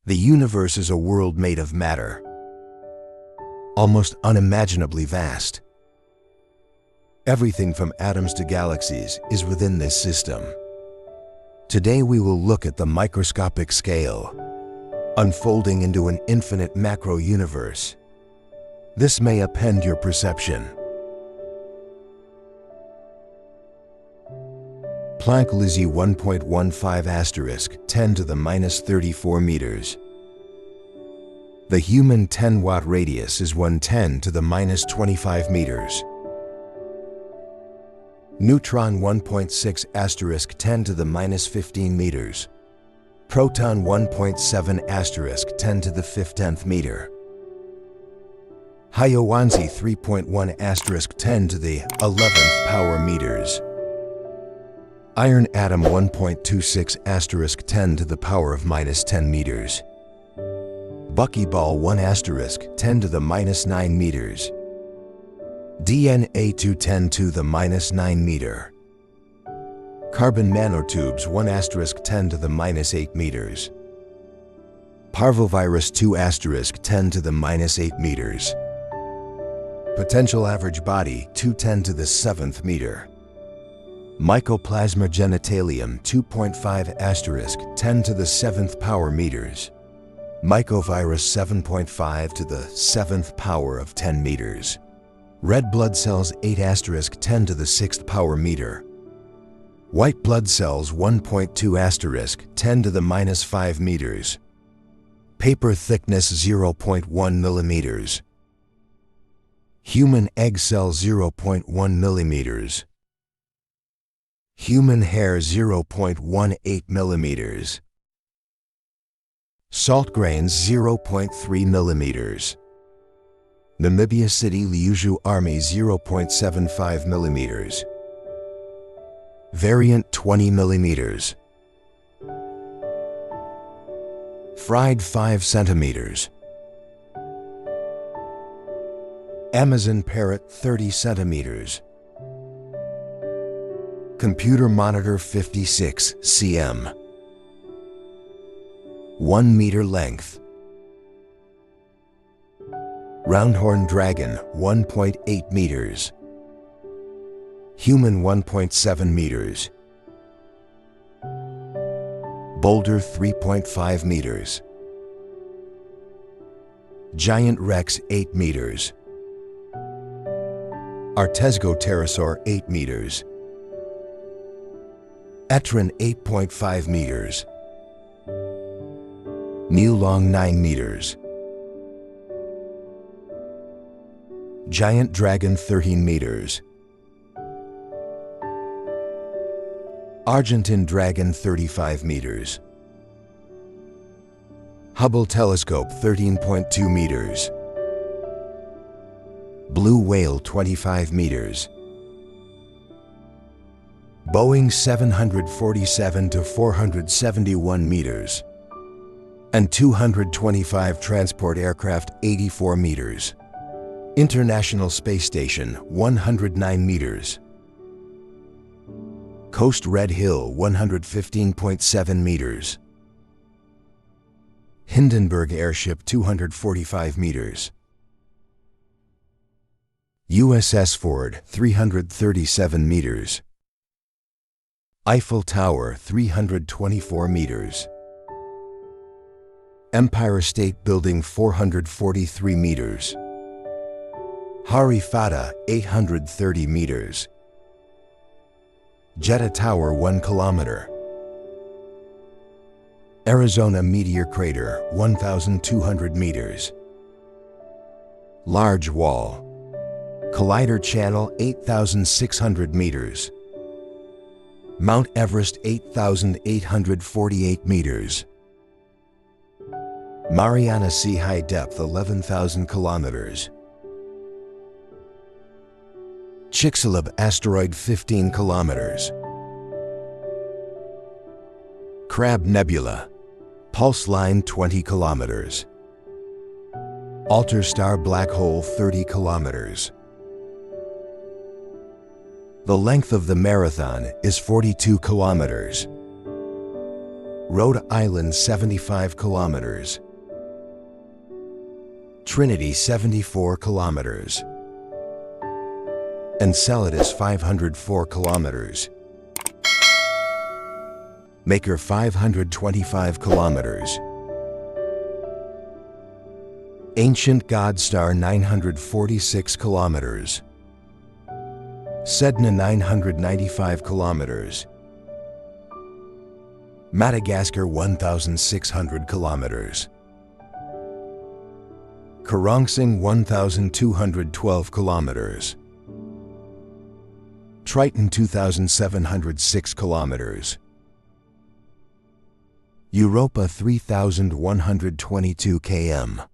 The universe is a world made of matter, almost unimaginably vast. Everything from atoms to galaxies is within this system. Today we will look at the microscopic scale, unfolding into an infinite macro-universe. This may upend your perception. Planck-Lizzie 1.15 10 to the minus 34 meters. The human 10-watt radius is 110 to the minus 25 meters. Neutron 1.6 10 to the minus 15 meters. Proton 1.7 10 to the 15th meter. Hayawanzi 3.1 10 to the 11th power meters. Iron atom 1.26 10 to the power of minus 10 meters. Buckyball 1 10 to the minus 9 meters. DNA 210 to the minus 9 meter. Carbon nanotubes 1 10 to the minus 8 meters. Parvovirus 2 10 to the minus 8 meters. Potential average body 210 to the 7th meter. Mycoplasma genitalium 2.5 10 to the 7th power meters. Mycovirus 7.5 to the 7th power of 10 meters. Red blood cells 8 10 to the 6th power meter. White blood cells 1.2 10 to the minus 5 meters. Paper thickness 0.1 millimeters. Human egg cell 0.1 millimeters. Human hair 0.18 millimeters. Salt grains 0.3 millimeters. Namibia City Liuju Army 0.75 millimeters. Variant 20 millimeters. Fried 5 centimeters. Amazon parrot 30 centimeters. Computer monitor 56 cm. 1 meter length. Roundhorn dragon 1.8 meters. Human 1.7 meters. Boulder 3.5 meters. Giant Rex 8 meters. Artesgo pterosaur 8 meters. Etron 8.5 meters. Nilong 9 meters. Giant dragon 13 meters. Argentine dragon 35 meters. Hubble telescope 13.2 meters. Blue whale 25 meters. Boeing 747-471 meters. And 225 transport aircraft 84 meters. International Space Station 109 meters. Coast Red Hill 115.7 meters. Hindenburg Airship 245 meters. USS Ford 337 meters. Eiffel Tower 324 meters. Empire State Building 443 meters. Hari Fata 830 meters. Jeddah Tower 1 kilometer. Arizona Meteor Crater 1,200 meters. Large Wall. Collider Channel 8,600 meters. Mount Everest 8,848 meters. Mariana Sea high depth 11,000 kilometers. Chicxulub asteroid 15 kilometers. Crab Nebula. Pulse line 20 kilometers. Alter Star black hole 30 kilometers. The length of the marathon is 42 kilometers. Rhode Island 75 kilometers. Trinity 74 kilometers. Enceladus 504 kilometers. Maker 525 kilometers. Ancient God Star 946 kilometers. Sedna 995 kilometers. Madagascar 1,600 kilometers. Karongsing 1,212 kilometers. Triton 2,706 kilometers. Europa 3,122 km.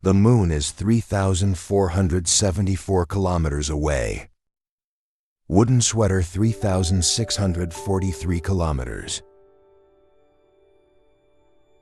The Moon is 3,474 kilometers away. Wooden Sweater 3,643 kilometers.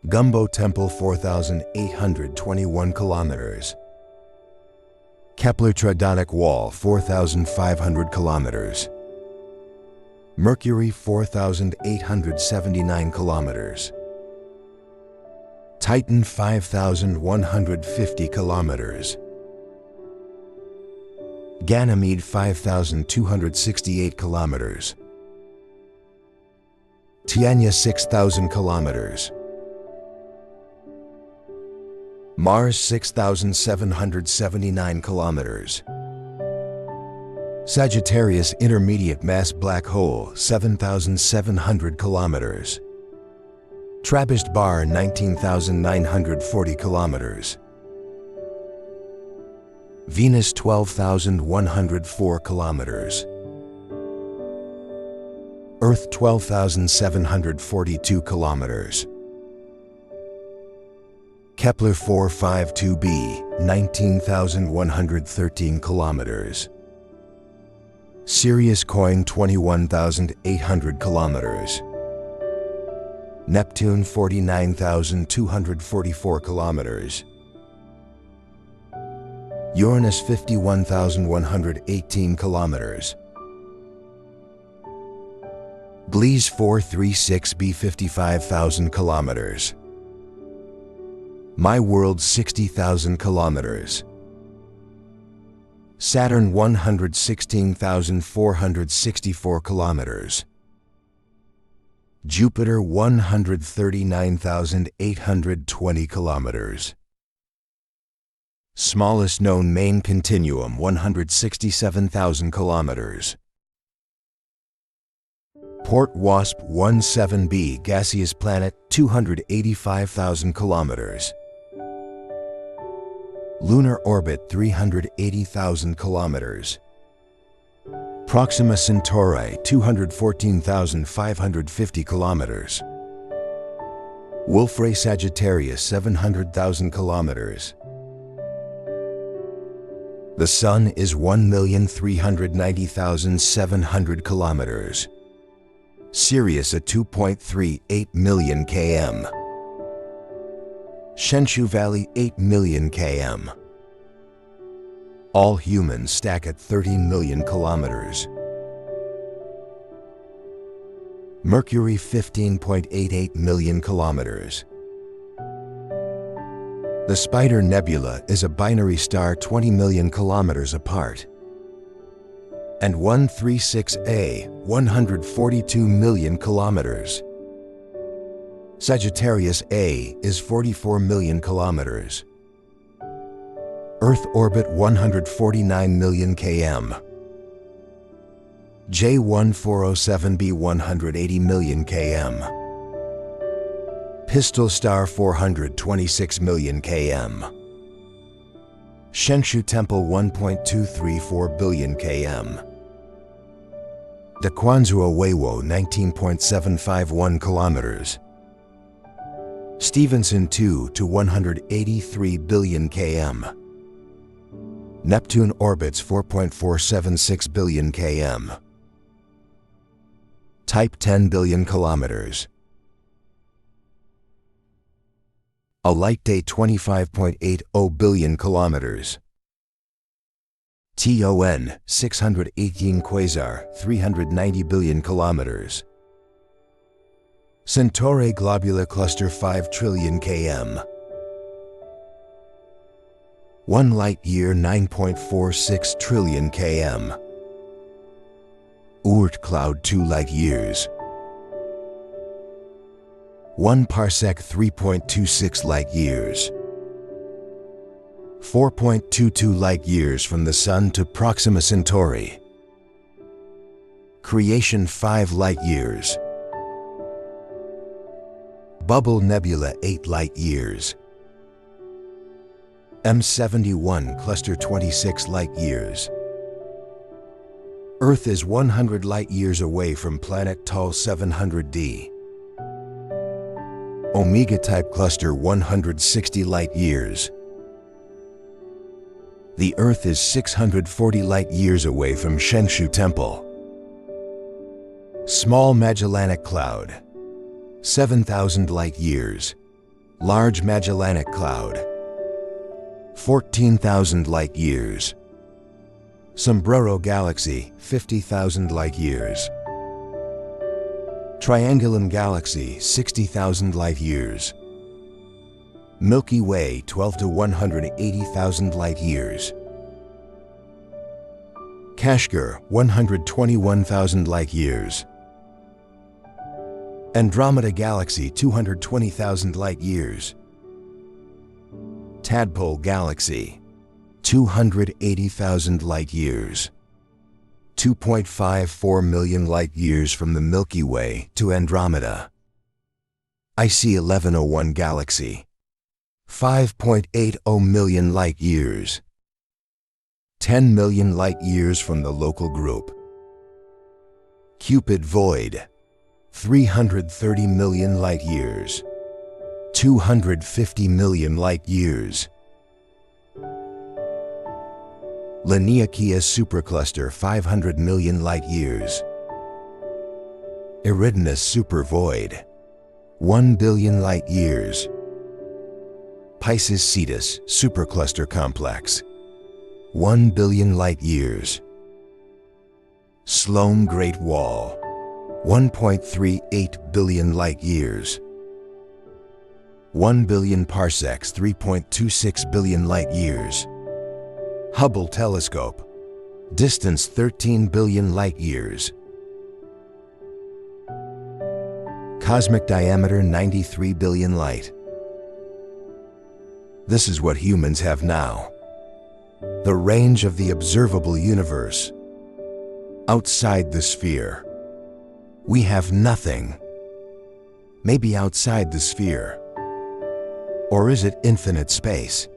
Gumbo Temple 4,821 kilometers. Kepler-Tridonic Wall 4,500 kilometers. Mercury 4,879 kilometers. Titan 5,150 kilometers. Ganymede 5,268 kilometers. Tianya 6,000 kilometers. Mars 6,779 kilometers. Sagittarius Intermediate Mass Black Hole 7,700 kilometers. Trappist Bar 19,940 kilometers. Venus 12,104 kilometers. Earth 12,742 kilometers. Kepler 452b 19,113 kilometers. Sirius Coin 21,800 kilometers. Neptune 49,244 kilometers. Uranus 51,118 kilometers. Gliese 436b 55,000 kilometers. My World 60,000 kilometers. Saturn 116,464 kilometers. Jupiter 139,820 kilometers. Smallest known main continuum 167,000 kilometers. Port WASP 17b gaseous planet 285,000 kilometers. Lunar orbit 380,000 kilometers. Proxima Centauri 214,550 kilometers. Wolf-Rayet Sagittarius 700,000 kilometers. The Sun is 1,390,700 kilometers. Sirius at 2.38 million km. Shenshu Valley 8 million km. All humans stack at 13 million kilometers. Mercury 15.88 million kilometers. The Spider Nebula is a binary star 20 million kilometers apart. And 136a 142 million kilometers. Sagittarius A is 44 million kilometers. Earth orbit 149 million km. J1407b 180 million km. Pistol Star 426 million km. Shenshu Temple 1.234 billion km. Dakwanzua Weiwo 19.751 kilometers. Stevenson 2 to 183 billion km. Neptune orbits 4.476 billion km. Type 10 billion kilometers. A light day 25.80 billion kilometers. TON 618 quasar 390 billion kilometers. Centauri globular cluster 5 trillion km. 1 light-year 9.46 trillion km. Oort cloud 2 light-years. 1 parsec 3.26 light-years. 4.22 light-years from the Sun to Proxima Centauri. Creation 5 light-years. Bubble Nebula 8 light-years. M71 cluster 26 light-years. Earth is 100 light-years away from planet Tal 700d. Omega-type cluster 160 light-years. The Earth is 640 light-years away from Shenshu Temple. Small Magellanic Cloud, 7,000 light-years. Large Magellanic Cloud, 14,000 light-years. Sombrero Galaxy, 50,000 light-years. Triangulum Galaxy, 60,000 light-years. Milky Way, 12 to 180,000 light-years. Kashgar, 121,000 light-years. Andromeda Galaxy, 220,000 light-years. Tadpole Galaxy, 280,000 light-years. 2.54 million light-years from the Milky Way to Andromeda. IC 1101 Galaxy, 5.80 million light-years. 10 million light-years from the local group. Cupid Void, 330 million light-years. 250 million light-years. Laniakea Supercluster, 500 million light-years. Eridanus Supervoid, 1 billion light-years. Pisces Cetus Supercluster Complex, 1 billion light-years. Sloan Great Wall, 1.38 billion light-years. 1 billion parsecs, 3.26 billion light-years. Hubble Telescope, distance 13 billion light-years. Cosmic diameter 93 billion light. This is what humans have now. The range of the observable universe. Outside the sphere, we have nothing. Maybe outside the sphere. Or is it infinite space?